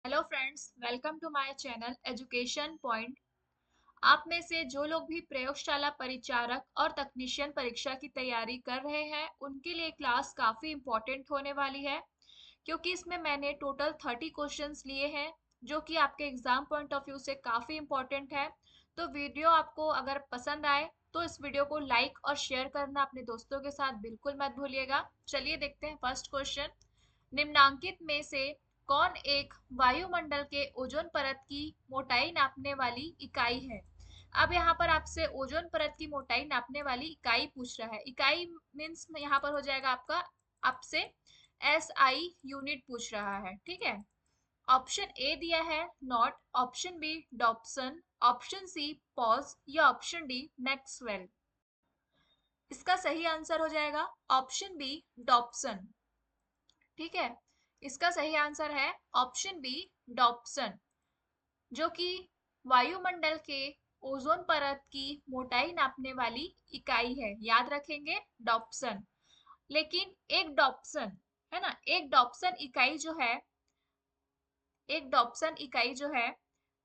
Hello friends, welcome to my channel education point. आप में से जो लोग भी प्रयोगशाला परिचारक और तकनीशियन परीक्षा की तैयारी कर रहे हैं उनके लिए क्लास काफ़ी इम्पोर्टेंट होने वाली है, क्योंकि इसमें मैंने टोटल 30 क्वेश्चंस लिए हैं जो कि आपके एग्जाम पॉइंट ऑफ व्यू से काफ़ी इम्पोर्टेंट है। तो वीडियो आपको अगर पसंद आए तो इस वीडियो को लाइक और शेयर करना अपने दोस्तों के साथ बिल्कुल मत भूलिएगा। चलिए देखते हैं फर्स्ट क्वेश्चन। निम्नांकित में से कौन एक वायुमंडल के ओजोन परत की मोटाई नापने वाली इकाई है? अब यहाँ पर आपसे ओजोन परत की मोटाई नापने वाली इकाई पूछ रहा है। इकाई मीन्स यहाँ पर हो जाएगा आपका, आपसे एस आई यूनिट पूछ रहा है, ठीक है। ऑप्शन ए दिया है knot, option B Dobson, option C poise या ऑप्शन डी मैक्सवेल। इसका सही आंसर हो जाएगा ऑप्शन बी डॉप्सन, ठीक है। इसका सही आंसर है ऑप्शन बी डॉप्सन, जो कि वायुमंडल के ओजोन परत की मोटाई नापने वाली इकाई है। याद रखेंगे डॉप्सन। लेकिन एक डॉप्सन है ना, एक डॉप्सन इकाई जो है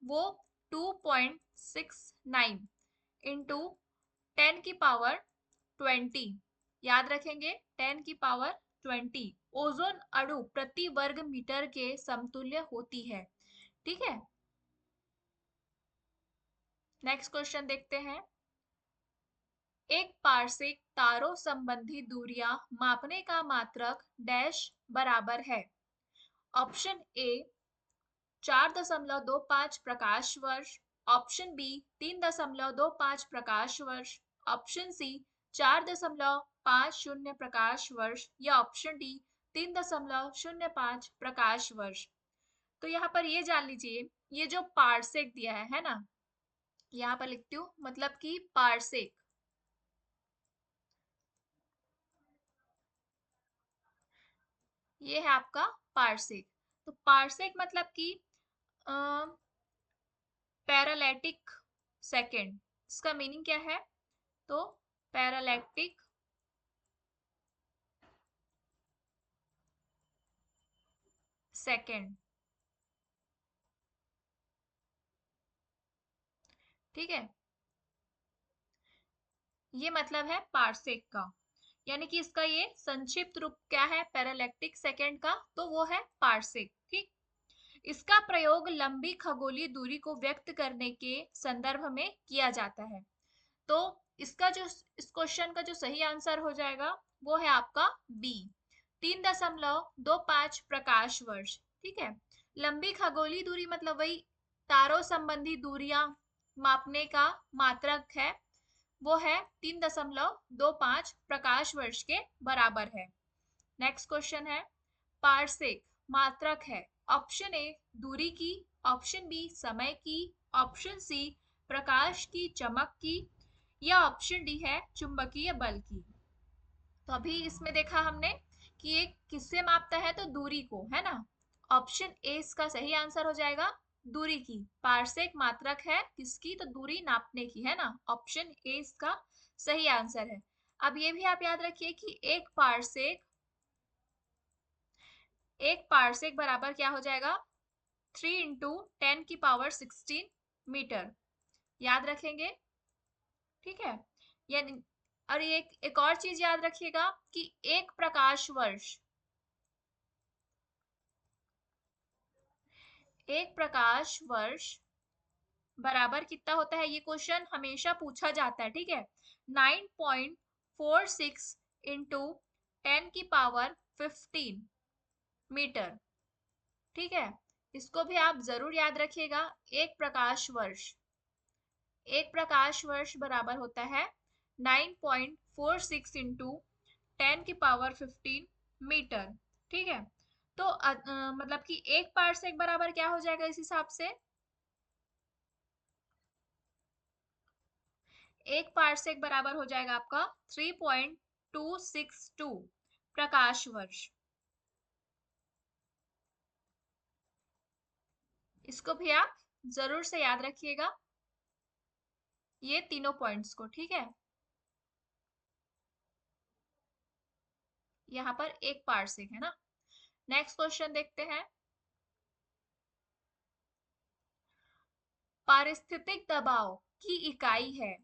वो 2.69 इंटू 10 की पावर 20, याद रखेंगे 10 की पावर 20 ओजोन अणु प्रति वर्ग मीटर के समतुल्य होती है, ठीक है। नेक्स्ट क्वेश्चन देखते हैं। एक पारसिक तारों संबंधी दूरियां मापने का मात्रक डैश बराबर है। ऑप्शन ए 4.25 प्रकाश वर्ष, ऑप्शन बी 3.25 प्रकाश वर्ष, ऑप्शन सी 4.50 प्रकाश वर्ष या ऑप्शन डी 3.05 प्रकाश वर्ष। तो यहाँ पर ये जान लीजिए, ये जो पारसेक दिया है ना, यहाँ पर लिखती हूँ, मतलब कि पारसेक, ये है आपका पारसेक। तो पारसेक मतलब कि पैरालैटिक सेकेंड। इसका मीनिंग क्या है? तो पैरालैक्टिक सेकेंड, ठीक है। ये मतलब है पारसेक का, यानी कि इसका ये संक्षिप्त रूप क्या है पैरालैक्टिक सेकेंड का, तो वो है पारसेक, ठीक। इसका प्रयोग लंबी खगोलीय दूरी को व्यक्त करने के संदर्भ में किया जाता है। तो इसका जो, इस क्वेश्चन का जो सही आंसर हो जाएगा वो है आपका बी 3.25 प्रकाश वर्ष, ठीक है। लंबी खगोलीय दूरी मतलब वही तारों संबंधी दूरियां मापने का मात्रक है, वो है 3.25 प्रकाश वर्ष के बराबर है। नेक्स्ट क्वेश्चन है। पारसेक मात्रक है ऑप्शन ए दूरी की, ऑप्शन बी समय की, ऑप्शन सी प्रकाश की चमक की या ऑप्शन डी है चुंबकीय बल की। तो अभी इसमें देखा हमने कि ये किससे मापता है, तो दूरी को, है ना। ऑप्शन ए इसका सही आंसर हो जाएगा, दूरी की। पारसेक मात्रक है किसकी, तो दूरी नापने की, है ना। ऑप्शन ए इसका सही आंसर है। अब ये भी आप याद रखिए कि एक पारसेक बराबर क्या हो जाएगा, 3 × 10 की पावर 16 मीटर। याद रखेंगे, ठीक है। यानी, और एक और चीज याद रखिएगा कि एक प्रकाश वर्ष बराबर कितना होता है, ये क्वेश्चन हमेशा पूछा जाता है, ठीक है। 9.46 इंटू 10 की पावर 15 मीटर, ठीक है। इसको भी आप जरूर याद रखिएगा। एक प्रकाश वर्ष बराबर होता है 9.46 इंटू 10 की पावर 15 मीटर, ठीक है। तो मतलब कि एक पारसेक बराबर क्या हो जाएगा इस हिसाब से, एक पारसेक बराबर हो जाएगा आपका 3.262 प्रकाश वर्ष। इसको भी आप जरूर से याद रखिएगा, ये तीनों पॉइंट्स को, ठीक है। यहाँ पर एक पारसेक है ना। नेक्स्ट क्वेश्चन देखते हैं। पारिस्थितिक दबाव की इकाई है।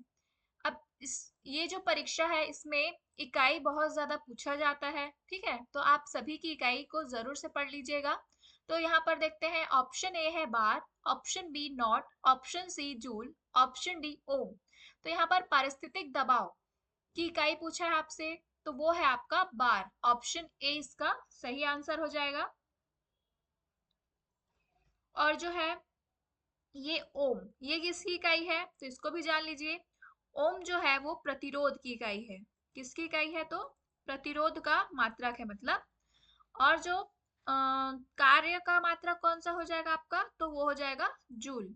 अब इस ये जो परीक्षा है इसमें इकाई बहुत ज्यादा पूछा जाता है, ठीक है, तो आप सभी की इकाई को जरूर से पढ़ लीजिएगा। तो यहाँ पर देखते हैं, ऑप्शन ए है bar, option B knot, option C joule, option D ohm. तो यहाँ पर पारिस्थितिक दबाव की इकाई पूछा है आपसे, तो वो है आपका बार, ऑप्शन ए इसका सही आंसर हो जाएगा। और जो है ये ओम, ये किसकी इकाई है तो इसको भी जान लीजिए। ओम जो है वो प्रतिरोध की इकाई है। किसकी इकाई है तो प्रतिरोध का मात्रक है मतलब। और जो कार्य का मात्रक कौन सा हो जाएगा आपका, तो वो हो जाएगा जूल।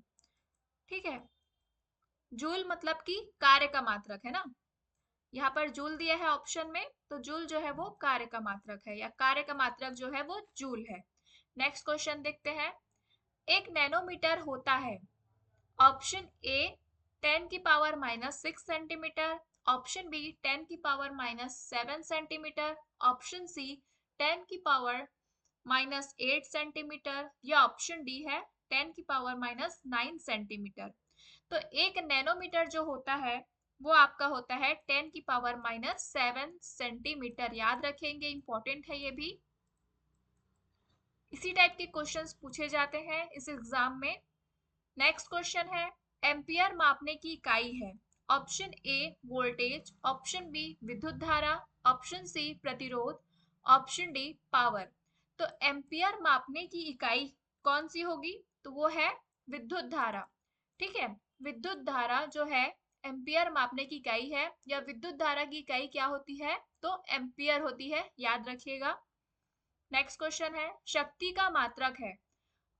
ठीक है, जूल मतलब कि कार्य का मात्रक है ना, यहाँ पर जूल दिया है ऑप्शन में, तो जूल जो है वो कार्य का मात्रक है, या कार्य का मात्रक जो है वो जूल है। नेक्स्ट क्वेश्चन देखते हैं, एक नैनोमीटर होता है। Option A 10⁻⁻6 centimetre, option B 10⁻⁻7 centimetre, option C 10⁻⁻8 centimetre, या ऑप्शन डी है 10⁻⁹ सेंटीमीटर। तो एक नैनोमीटर जो होता है वो आपका होता है 10⁻⁷ याद रखेंगे, इंपॉर्टेंट है ये भी। इसी टाइप के क्वेश्चंस पूछे जाते हैं इस एग्जाम में। नेक्स्ट क्वेश्चन है, एम्पियर मापने की इकाई है। Option A voltage, option B विद्युत धारा, ऑप्शन सी प्रतिरोध, ऑप्शन डी पावर। तो एम्पियर मापने की इकाई कौन सी होगी, तो वो है विद्युत धारा। ठीक है, विद्युत धारा जो है एम्पियर मापने की इकाई है, या विद्युत धारा की इकाई क्या होती है तो एम्पियर होती है, याद रखिएगा। नेक्स्ट क्वेश्चन है, शक्ति का मात्रक है।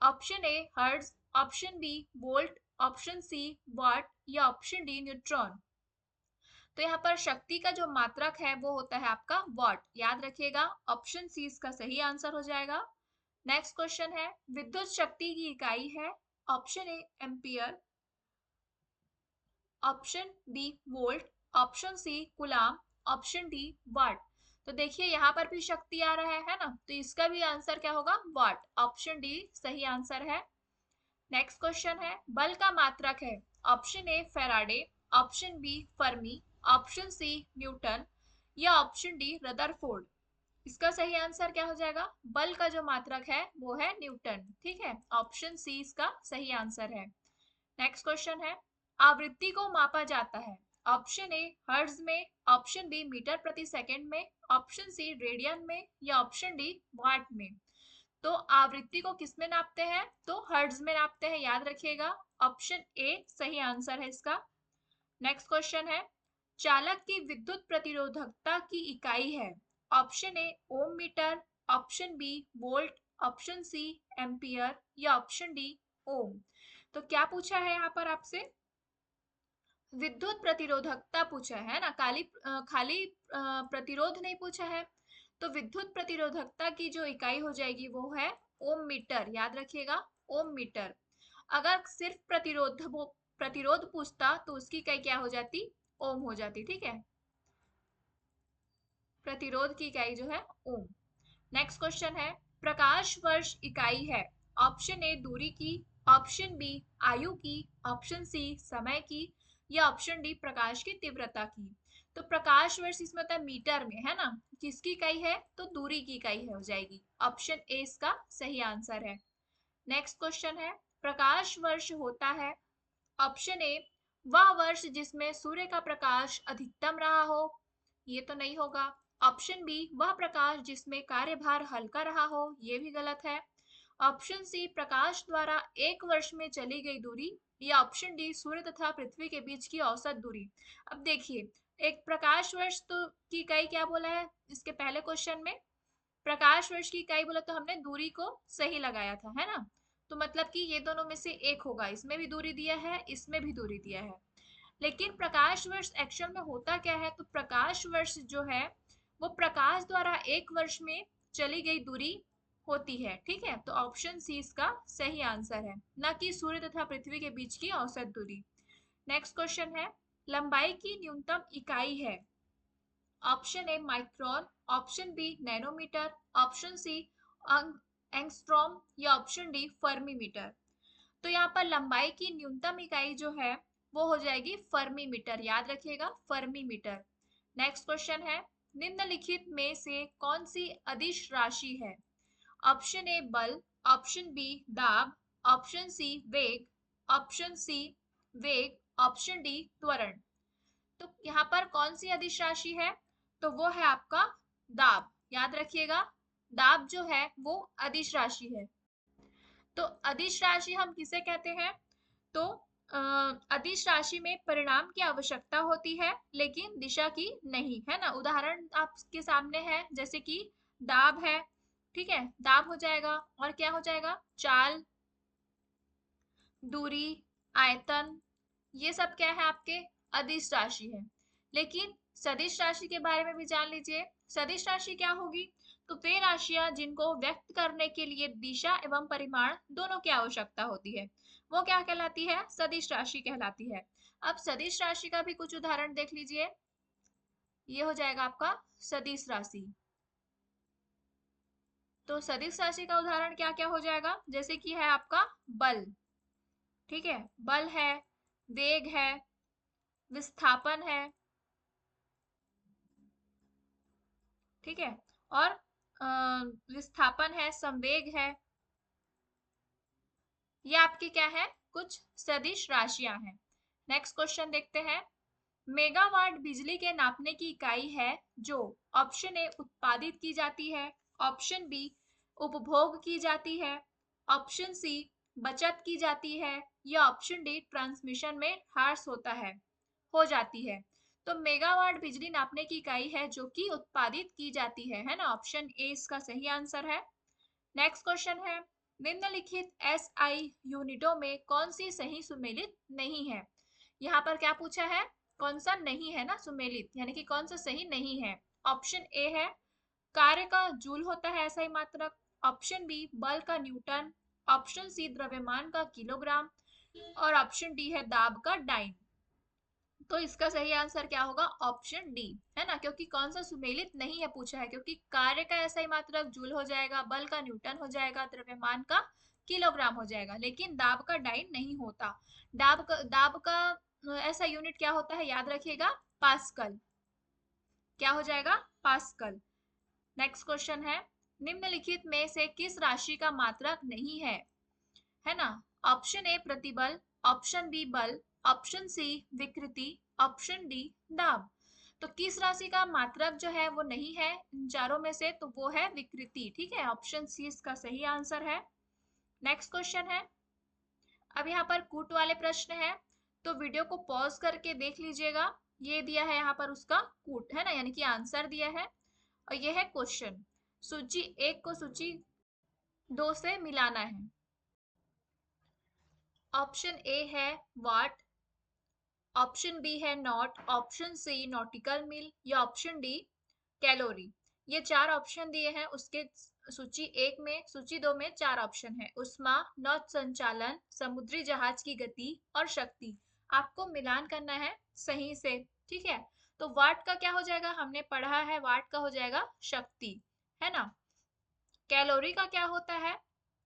Option A hertz, option B volt, option C watt, या ऑप्शन डी न्यूट्रॉन। तो यहाँ पर शक्ति का जो मात्रक है वो होता है आपका वाट, याद रखिएगा, ऑप्शन सी इसका सही आंसर हो जाएगा। नेक्स्ट क्वेश्चन है, विद्युत शक्ति की इकाई है। Option A ampere, option B volt, option C coulomb, option D watt. तो देखिए यहाँ पर भी शक्ति आ रहा है ना, तो इसका भी आंसर क्या होगा वाट, ऑप्शन डी सही आंसर है। नेक्स्ट क्वेश्चन है, बल का मात्रक है। Option A Faraday, option B Fermi, option C Newton, या ऑप्शन डी रदरफोर्ड। इसका सही आंसर क्या हो जाएगा, बल का जो मात्रक है वो है न्यूटन। ठीक है, ऑप्शन सी इसका सही आंसर है। नेक्स्ट क्वेश्चन है, आवृत्ति को मापा जाता है। ऑप्शन ए हर्ट्ज में, ऑप्शन बी मीटर प्रति सेकंड में, ऑप्शन सी रेडियन में, या ऑप्शन डी वाट में। तो आवृत्ति को किस में नापते हैं तो हर्ट्ज में नापते हैं, याद रखिएगा, ऑप्शन ए सही आंसर है इसका। नेक्स्ट क्वेश्चन है, चालक की विद्युत प्रतिरोधकता की इकाई है। Option A ohm metre, option B volt, option C ampere, या ऑप्शन डी ओम। तो क्या पूछा है यहाँ पर आपसे, विद्युत प्रतिरोधकता पूछा है ना, खाली प्रतिरोध नहीं पूछा है। तो विद्युत प्रतिरोधकता की जो इकाई हो जाएगी वो है ओम मीटर, याद रखिएगा, ओम मीटर। अगर सिर्फ प्रतिरोध पूछता तो उसकी इकाई क्या हो जाती, ओम हो जाती। ठीक है, प्रतिरोध की इकाई जो है ओम। नेक्स्ट क्वेश्चन है, प्रकाश वर्ष इकाई है। ऑप्शन ए दूरी की, ऑप्शन बी आयु की, ऑप्शन सी समय की, या ऑप्शन डी प्रकाश की तीव्रता की। तो प्रकाश वर्ष इसमें होता है मीटर में, है ना, किसकी इकाई है तो दूरी की इकाई हो जाएगी, ऑप्शन ए इसका सही आंसर है। नेक्स्ट क्वेश्चन है, प्रकाश वर्ष होता है। ऑप्शन ए वह वर्ष जिसमें सूर्य का प्रकाश अधिकतम रहा हो, ये तो नहीं होगा। ऑप्शन बी वह प्रकाश जिसमें कार्यभार हल्का रहा हो, ये भी गलत है। ऑप्शन सी प्रकाश द्वारा एक वर्ष में चली गई दूरी, या ऑप्शन डी सूर्य तथा पृथ्वी के बीच की औसत दूरी। अब देखिए, एक प्रकाश वर्ष तो की इकाई क्या बोला है इसके पहले क्वेश्चन में, प्रकाश वर्ष की इकाई बोला तो हमने दूरी को सही लगाया था, है ना, तो मतलब कि ये दोनों में से एक होगा, इसमें भी दूरी दिया है इसमें भी दूरी दिया है। लेकिन प्रकाश वर्ष एक्चुअल में होता क्या है, तो प्रकाश वर्ष जो है वो प्रकाश द्वारा एक वर्ष में चली गई दूरी होती है। ठीक है, तो ऑप्शन सी इसका सही आंसर है, न कि सूर्य तथा पृथ्वी के बीच की औसत दूरी। नेक्स्ट क्वेश्चन है, लंबाई की न्यूनतम इकाई है। Option A micron, option B nanometre, option C angstrom, या ऑप्शन डी फर्मी मीटर। तो यहाँ पर लंबाई की न्यूनतम इकाई जो है वो हो जाएगी फर्मी मीटर, याद रखिएगा फर्मी मीटर। नेक्स्ट क्वेश्चन है, निम्नलिखित में से कौन सी अदिश राशि है? ऑप्शन ए बल, ऑप्शन बी दाब, ऑप्शन सी वेग, ऑप्शन सी वेग, ऑप्शन डी त्वरण। तो यहाँ पर कौन सी अदिश राशि है? तो वो है आपका दाब, याद रखिएगा दाब जो है वो अदिश राशि है। तो अदिश राशि हम किसे कहते हैं? तो अदिश राशि में परिणाम की आवश्यकता होती है लेकिन दिशा की नहीं, है ना। उदाहरण आपके सामने है, जैसे कि दाब है, ठीक है, दाब हो जाएगा, और क्या हो जाएगा? चाल, दूरी, आयतन, ये सब क्या है आपके अदिश राशि है। लेकिन सदिश राशि के बारे में भी जान लीजिए। सदिश राशि क्या होगी? तो वे राशियां जिनको व्यक्त करने के लिए दिशा एवं परिमाण दोनों की आवश्यकता होती है, वो क्या कहलाती है? सदिश राशि कहलाती है। अब सदिश राशि का भी कुछ उदाहरण देख लीजिए। ये हो जाएगा आपका सदिश राशि। तो सदिश राशि का उदाहरण क्या क्या हो जाएगा? जैसे कि है आपका बल, ठीक है, बल है, वेग है, विस्थापन है, ठीक है, और विस्थापन है, संवेग है। ये आपकी क्या है? कुछ सदिश राशियां हैं। नेक्स्ट क्वेश्चन देखते हैं। मेगावाट बिजली के नापने की इकाई है जो ऑप्शन ए उत्पादित की जाती है, ऑप्शन बी उपभोग की जाती है, ऑप्शन सी बचत की जाती है, या ऑप्शन डी ट्रांसमिशन में ह्रास होता है, हो जाती है। तो मेगावाट बिजली नापने की इकाई है जो कि उत्पादित की जाती है ना। ऑप्शन ए इसका सही आंसर है। नेक्स्ट क्वेश्चन है, निम्नलिखित एसआई यूनिटों में कौन सी सही सुमेलित नहीं है? यहाँ पर क्या पूछा है? कौन सा नहीं है ना सुमेलित, यानी कि कौन सा सही नहीं है। ऑप्शन ए है कार्य का जूल होता है ऐसा ही मात्रक, ऑप्शन बी बल का न्यूटन, ऑप्शन सी द्रव्यमान का किलोग्राम, और ऑप्शन डी है दाब का डाइन। तो इसका सही आंसर क्या होगा? ऑप्शन डी, है ना, क्योंकि कौन सा सुमेलित नहीं है पूछा है, क्योंकि कार्य का ऐसा ही मात्रक जूल हो जाएगा, बल का न्यूटन हो जाएगा, द्रव्यमान का किलोग्राम हो जाएगा, लेकिन दाब का डाइन नहीं होता। दाब का ऐसा यूनिट क्या होता है? याद रखिएगा पास्कल। क्या हो जाएगा? पास्कल। नेक्स्ट क्वेश्चन है, निम्नलिखित में से किस राशि का मात्रक नहीं है? है ना। ऑप्शन ए प्रतिबल, ऑप्शन बी बल, ऑप्शन सी विकृति, ऑप्शन डी दाब। तो किस राशि का मात्रक जो है वो नहीं है इन चारों में से? तो वो है विकृति, ठीक है, ऑप्शन सी इसका सही आंसर है। नेक्स्ट क्वेश्चन है, अब यहाँ पर कूट वाले प्रश्न है, तो वीडियो को पॉज करके देख लीजिएगा। ये दिया है यहाँ पर उसका कूट, है ना, यानी कि आंसर दिया है, और ये है क्वेश्चन। सूची एक को सूची दो से मिलाना है। ऑप्शन ए है वाट, ऑप्शन बी है नॉट, ऑप्शन सी नॉटिकल मील, या ऑप्शन डी कैलोरी। ये चार ऑप्शन दिए हैं उसके सूची एक में। सूची दो में चार ऑप्शन है, उष्मा, नौच संचालन, समुद्री जहाज की गति और शक्ति। आपको मिलान करना है सही से, ठीक है। तो वाट का क्या हो जाएगा? हमने पढ़ा है, वाट का हो जाएगा शक्ति, है ना। कैलोरी का क्या होता है?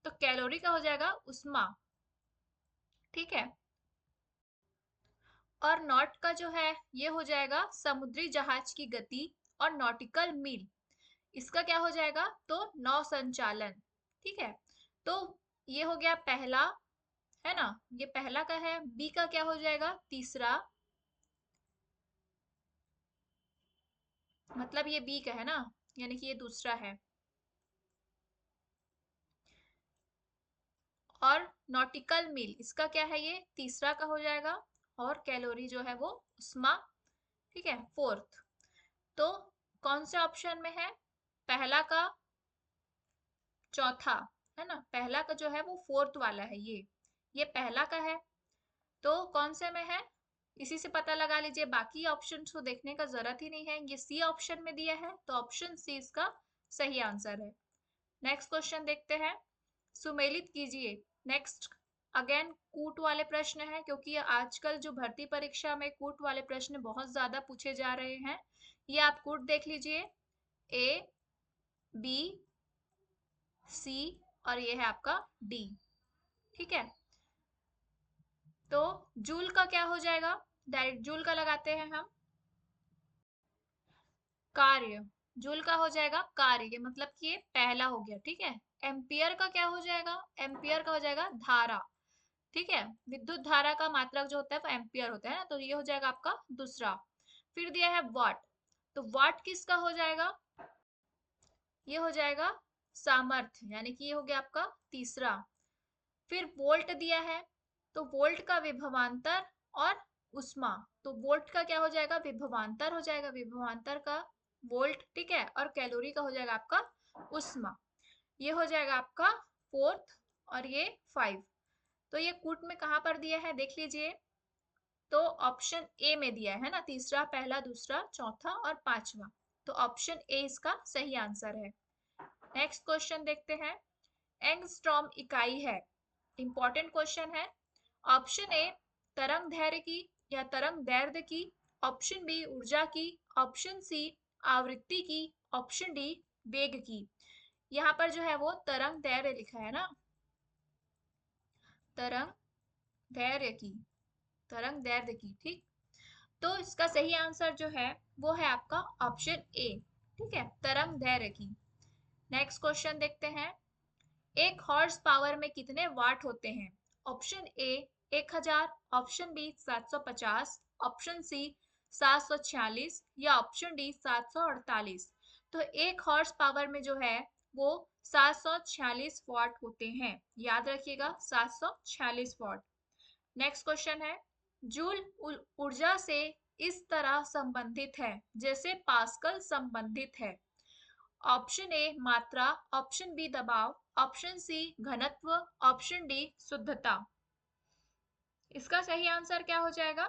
तो कैलोरी का हो जाएगा उष्मा, ठीक है। और नॉट का जो है ये हो जाएगा समुद्री जहाज की गति, और नॉटिकल मील इसका क्या हो जाएगा? तो नौ संचालन, ठीक है। तो ये हो गया पहला, है ना, ये पहला का है। बी का क्या हो जाएगा? तीसरा, मतलब ये बी का है ना, यानी कि ये दूसरा है। और नॉटिकल मील इसका क्या है? ये तीसरा का हो जाएगा। और कैलोरी जो है वो उष्मा, ठीक है, फोर्थ। तो कौन से ऑप्शन में है? पहला का चौथा, है ना, पहला का जो है वो फोर्थ वाला है, ये पहला का है। तो कौन से में है? इसी से पता लगा लीजिए, बाकी ऑप्शन को देखने का जरूरत ही नहीं है। ये सी ऑप्शन में दिया है, तो ऑप्शन सी इसका सही आंसर है। नेक्स्ट क्वेश्चन देखते हैं, सुमेलित कीजिए। नेक्स्ट अगेन कूट वाले प्रश्न है, क्योंकि आजकल जो भर्ती परीक्षा में कूट वाले प्रश्न बहुत ज्यादा पूछे जा रहे हैं। ये आप कूट देख लीजिए, ए, बी, सी, और ये है आपका डी, ठीक है। तो जूल का क्या हो जाएगा, डायरेक्ट जूल का लगाते हैं हम, कार्य। जूल का हो जाएगा कार्य, ये मतलब कि ये पहला हो गया, ठीक है। एम्पियर का क्या हो जाएगा, एम्पियर का हो जाएगा धारा, ठीक है। विद्युत धारा का मात्रक जो होता है वो एम्पियर होता है ना, तो ये हो जाएगा आपका दूसरा। फिर दिया है वाट, तो वाट किसका हो जाएगा, ये हो जाएगा सामर्थ्य, यानी कि ये हो गया आपका तीसरा। फिर वोल्ट दिया है, तो वोल्ट का विभवांतर और उष्मा, तो वोल्ट का क्या हो जाएगा, विभवांतर हो जाएगा, विभवांतर का वोल्ट, ठीक है। और कैलोरी का हो जाएगा आपका उष्मा। ये हो जाएगा आपका फोर्थ और ये 5। तो ये कूट में कहाँ पर दिया है देख लीजिए, तो ऑप्शन ए में दिया है ना, तीसरा, पहला, दूसरा, चौथा और पांचवा। तो ऑप्शन ए इसका सही आंसर है। नेक्स्ट क्वेश्चन देखते हैं। एंगस्ट्रॉम इकाई है, इंपॉर्टेंट क्वेश्चन है। ऑप्शन ए तरंग दैर्घ्य की या तरंग दैर्घ्य की, ऑप्शन बी ऊर्जा की, ऑप्शन सी आवृत्ति की, ऑप्शन डी वेग की। यहाँ पर जो है वो तरंग दैर्घ्य लिखा है ना, तरंग दैर्घ्य की, तरंग दैर्घ्य की, ठीक। तो इसका सही आंसर जो है वो है आपका ऑप्शन ए, ठीक है, तरंग दैर्घ्य की। नेक्स्ट क्वेश्चन देखते हैं। एक हॉर्स पावर में कितने वाट होते हैं, option A 1000, option B 750, option C 746 या ऑप्शन डी 748। तो एक हॉर्स पावर में जो है वो 746 वाट होते हैं, याद रखिएगा 746 वाट। नेक्स्ट क्वेश्चन है। जूल ऊर्जा से इस तरह संबंधित है जैसे पास्कल संबंधित है। ऑप्शन ए मात्रा, ऑप्शन बी दबाव, ऑप्शन सी घनत्व, ऑप्शन डी शुद्धता। इसका सही आंसर क्या हो जाएगा,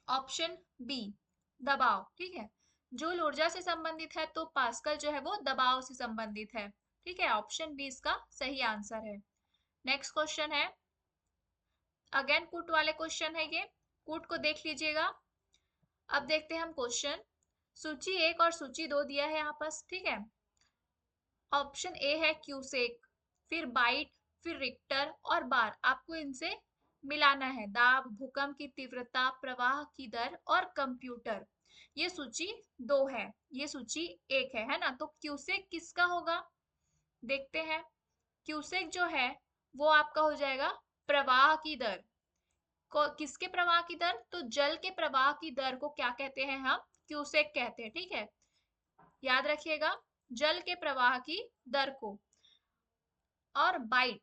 ऑप्शन बी दबाव, ठीक है। जूल ऊर्जा से संबंधित है तो पास्कल जो है वो दबाव से संबंधित है, ठीक है। ऑप्शन बी इसका सही आंसर है। नेक्स्ट क्वेश्चन है, अगेन कूट वाले क्वेश्चन है ये, कूट को देख लीजिएगा। अब देखते हैं हम क्वेश्चन। सूची 1 और सूची 2 दिया है यहाँ पास, ठीक है। ऑप्शन ए है क्यूसेक, फिर बाइट, फिर रिक्टर और बार। आपको इनसे मिलाना है, दाब, भूकंप की तीव्रता, प्रवाह की दर और कंप्यूटर। ये सूची 2 है, ये सूची 1 है ना। तो क्यूसेक किसका होगा, देखते हैं। क्यूसेक जो है वो आपका हो जाएगा प्रवाह की दर। किसके प्रवाह की दर, तो जल के प्रवाह की दर को क्या कहते हैं हम, क्यूसेक कहते हैं, ठीक है। याद रखिएगा, जल के प्रवाह की दर को। और बाइट,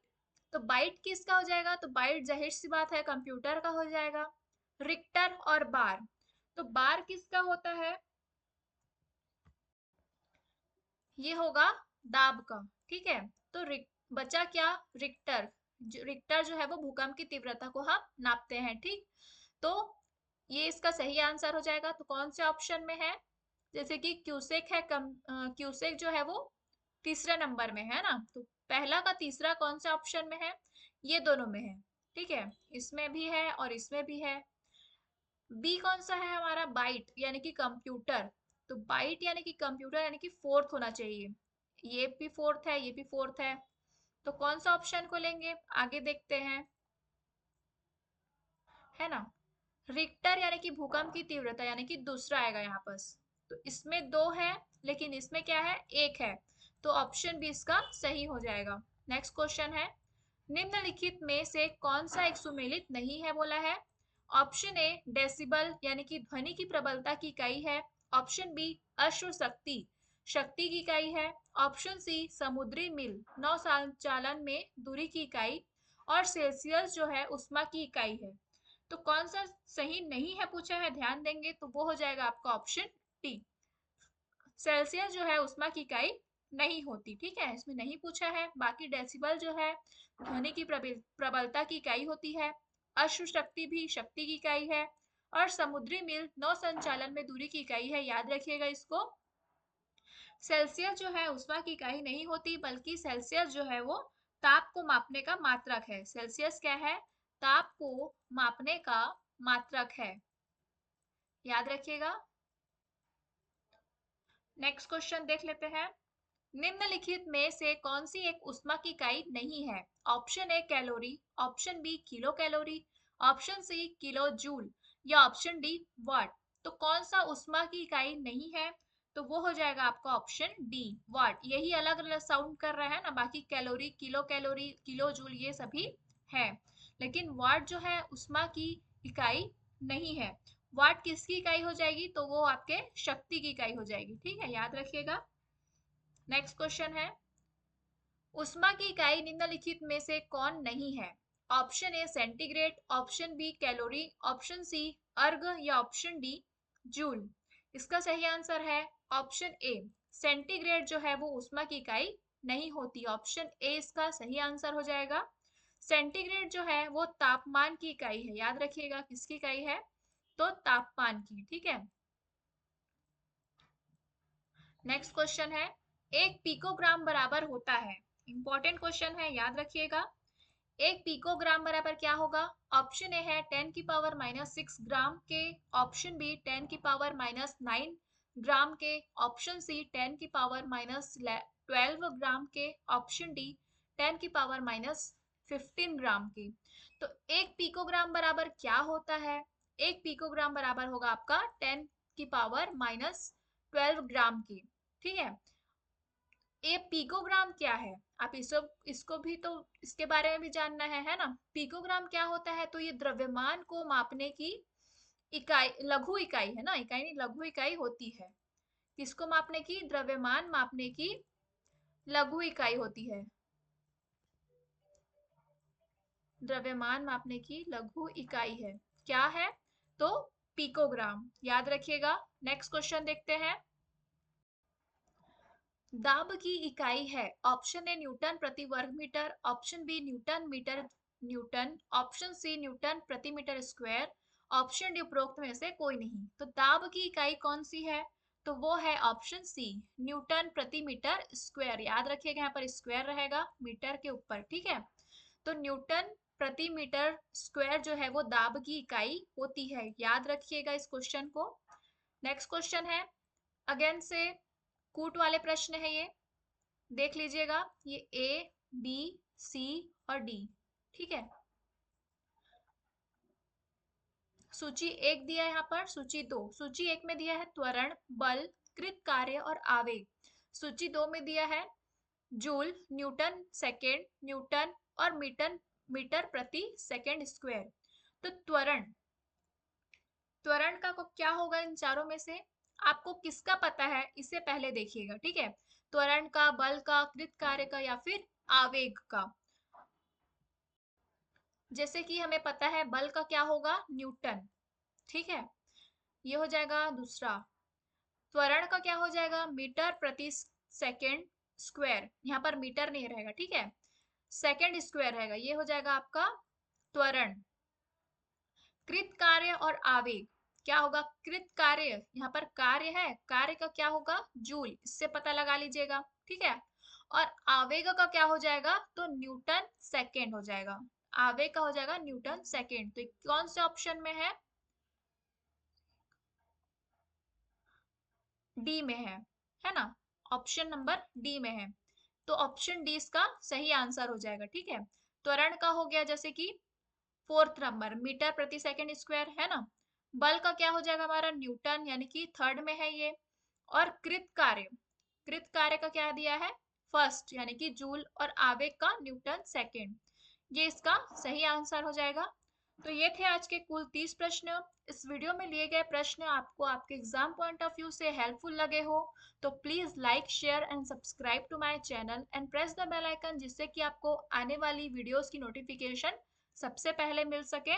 तो बाइट किसका हो जाएगा, तो बाइट जाहिर सी बात है कंप्यूटर का हो जाएगा। रिक्टर और बार, तो बार किसका होता है, ये होगा दाब का, ठीक है। तो बचा क्या, रिक्टर। रिक्टर जो है वो भूकंप की तीव्रता को हम नापते हैं, ठीक। तो ये इसका सही आंसर हो जाएगा। तो कौन से ऑप्शन में है, जैसे कि क्यूसेक है, क्यूसेक जो है वो तीसरे नंबर में है ना, तो पहला का तीसरा कौन से ऑप्शन में है, ये दोनों में है, ठीक है। इसमें भी है और इसमें भी है। बी कौन सा है हमारा, बाइट यानी कि कंप्यूटर। तो बाइट यानी कि कंप्यूटर यानी कि फोर्थ होना चाहिए, ये भी फोर्थ है, ये भी फोर्थ है। तो कौन सा ऑप्शन को लेंगे, आगे देखते हैं, है ना। रिक्टर यानी कि भूकंप की तीव्रता यानी कि दूसरा आएगा यहाँ पास। तो इसमें 2 है लेकिन इसमें क्या है, 1 है। तो ऑप्शन बी इसका सही हो जाएगा। नेक्स्ट क्वेश्चन है, निम्नलिखित में से कौन सा एक सुमेलित नहीं है बोला है। ऑप्शन ए डेसिबल यानी कि ध्वनि की प्रबलता की इकाई है, ऑप्शन बी अश्व शक्ति, शक्ति की इकाई है, ऑप्शन सी समुद्री मील, नौ संचालन में दूरी की इकाई, और सेल्सियस जो है उष्मा की इकाई है। तो कौन सा सही नहीं है पूछा है, ध्यान देंगे तो वो हो जाएगा आपका ऑप्शन डी। सेल्सियस जो है उष्मा की इकाई नहीं होती, ठीक है, इसमें नहीं पूछा है। बाकी डेसिबल जो है ध्वनि की प्रबलता की इकाई होती है, अश्व शक्ति भी शक्ति की इकाई है, और समुद्री मील नौ संचालन में दूरी की इकाई है, याद रखिएगा इसको। सेल्सियस जो है उष्मा की इकाई नहीं होती, बल्कि सेल्सियस जो है वो ताप को मापने का मात्रक है। सेल्सियस क्या है, ताप को मापने का मात्रक है, याद रखिएगा। नेक्स्ट क्वेश्चन देख लेते हैं। निम्नलिखित में से कौन सी एक उष्मा की इकाई नहीं है। Option A calorie, option B kilo calorie, option C kilo joule या ऑप्शन डी वाट। तो कौन सा उष्मा की इकाई नहीं है? तो वो हो जाएगा आपका ऑप्शन डी वाट। यही अलग अलग साउंड कर रहा है ना, बाकी कैलोरी किलो जूल ये सभी है, लेकिन वाट जो है उष्मा की इकाई नहीं है। वाट किसकी इकाई हो जाएगी? तो वो आपके शक्ति की इकाई हो जाएगी। ठीक है, याद रखिएगा। नेक्स्ट क्वेश्चन है, उष्मा की इकाई निम्नलिखित में से कौन नहीं है? Option A centigrade, option B calorie, option C erg या ऑप्शन डी जूल। इसका सही आंसर है ऑप्शन ए सेंटीग्रेड जो है वो उष्मा की इकाई नहीं होती। ऑप्शन ए इसका सही आंसर हो जाएगा। सेंटीग्रेड जो है वो तापमान की इकाई है, याद रखिएगा किसकी इकाई है? तो तापमान की। ठीक है, नेक्स्ट क्वेश्चन है, एक पिकोग्राम बराबर होता है। इंपॉर्टेंट क्वेश्चन है, याद रखिएगा। एक पिकोग्राम बराबर क्या होगा? ऑप्शन ए है 10 की पावर -6 ग्राम के, ऑप्शन बी 10 की पावर -9 ग्राम के, ऑप्शन सी 10 की पावर -12 ग्राम के, ऑप्शन डी 10 की पावर -15 ग्राम के। तो एक पिकोग्राम बराबर क्या होता है? एक पिकोग्राम बराबर होगा आपका 10 की पावर -12 ग्राम की। ठीक है, ये पिकोग्राम क्या है? आप इसको भी तो इसके बारे में भी जानना है ना। पिकोग्राम क्या होता है? तो ये द्रव्यमान को मापने की इकाई, लघु इकाई है ना, इकाई नहीं लघु इकाई होती है। किसको मापने की? द्रव्यमान मापने की लघु इकाई होती है। द्रव्यमान मापने की लघु इकाई है, क्या है? तो पिकोग्राम, याद रखिएगा। नेक्स्ट क्वेश्चन देखते हैं, दाब की इकाई है। ऑप्शन ए न्यूटन प्रति वर्ग metre, option B newton metre newton, option C newton प्रति मीटर स्क्वायर, ऑप्शन डी उपरोक्त में से कोई नहीं। तो दाब की इकाई कौन सी है? तो वो है ऑप्शन सी न्यूटन प्रति मीटर स्क्वायर। याद रखिएगा यहाँ पर स्क्वायर रहेगा मीटर के ऊपर। ठीक है, तो न्यूटन प्रति मीटर स्क्वायर जो है वो दाब की इकाई होती है, याद रखिएगा इस क्वेश्चन को। नेक्स्ट क्वेश्चन है, अगेन से कूट वाले प्रश्न है ये, देख लीजिएगा। ये ए बी सी और डी। ठीक है, सूची एक दिया है यहाँ पर, सूची दो। सूची एक में दिया है त्वरण, बल, कृत कार्य और आवेग। सूची दो में दिया है जूल, न्यूटन सेकेंड, न्यूटन और मीटर मीटर प्रति सेकेंड स्क्वायर। तो त्वरण, त्वरण का क्या होगा इन चारों में से? आपको किसका पता है इसे पहले देखिएगा। ठीक है, त्वरण का, बल का, कृत कार्य का या फिर आवेग का। जैसे कि हमें पता है बल का क्या होगा? न्यूटन। ठीक है, ये हो जाएगा दूसरा। त्वरण का क्या हो जाएगा? मीटर प्रति सेकेंड स्क्वायर, यहाँ पर मीटर नहीं रहेगा। ठीक है, सेकेंड स्क्वायर रहेगा, ये हो जाएगा आपका त्वरण। कृत कार्य और आवेग क्या होगा? कृत कार्य, यहाँ पर कार्य है, कार्य का क्या होगा? जूल, इससे पता लगा लीजिएगा। ठीक है, और आवेग का क्या हो जाएगा? तो न्यूटन सेकेंड हो जाएगा। आवेग का हो जाएगा न्यूटन सेकेंड। तो कौन से ऑप्शन में डी में है ना? ऑप्शन नंबर डी में है, तो ऑप्शन डी इसका सही आंसर हो जाएगा। ठीक है, त्वरण का हो गया जैसे कि फोर्थ नंबर मीटर प्रति सेकंड स्क्वायर है ना। बल का क्या हो जाएगा हमारा? न्यूटन, यानी कि थर्ड में है ये। और कृत कार्य, कृत कार्य का क्या दिया है? फर्स्ट, यानी कि जूल, और आवेग का न्यूटन सेकेंड। ये इसका सही आंसर हो जाएगा। तो ये थे आज के कुल 30 प्रश्न। इस वीडियो में लिए गए प्रश्न आपको आपके एग्जाम पॉइंट ऑफ व्यू से हेल्पफुल लगे हो तो please like share and subscribe to my channel and press the bell icon, जिससे कि आपको आने वाली वीडियोस की नोटिफिकेशन सबसे पहले मिल सके।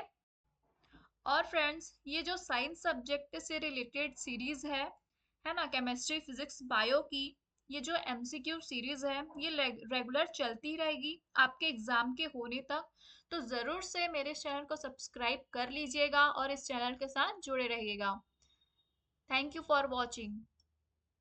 और फ्रेंड्स, ये जो साइंस सब्जेक्ट से रिलेटेड सीरीज है ना, केमिस्ट्री फिजिक्स बायो की, ये जो एमसीक्यू सीरीज है ये रेगुलर चलती रहेगी आपके एग्जाम के होने तक। तो जरूर से मेरे चैनल को सब्सक्राइब कर लीजिएगा और इस चैनल के साथ जुड़े रहिएगा। Thank you for watching.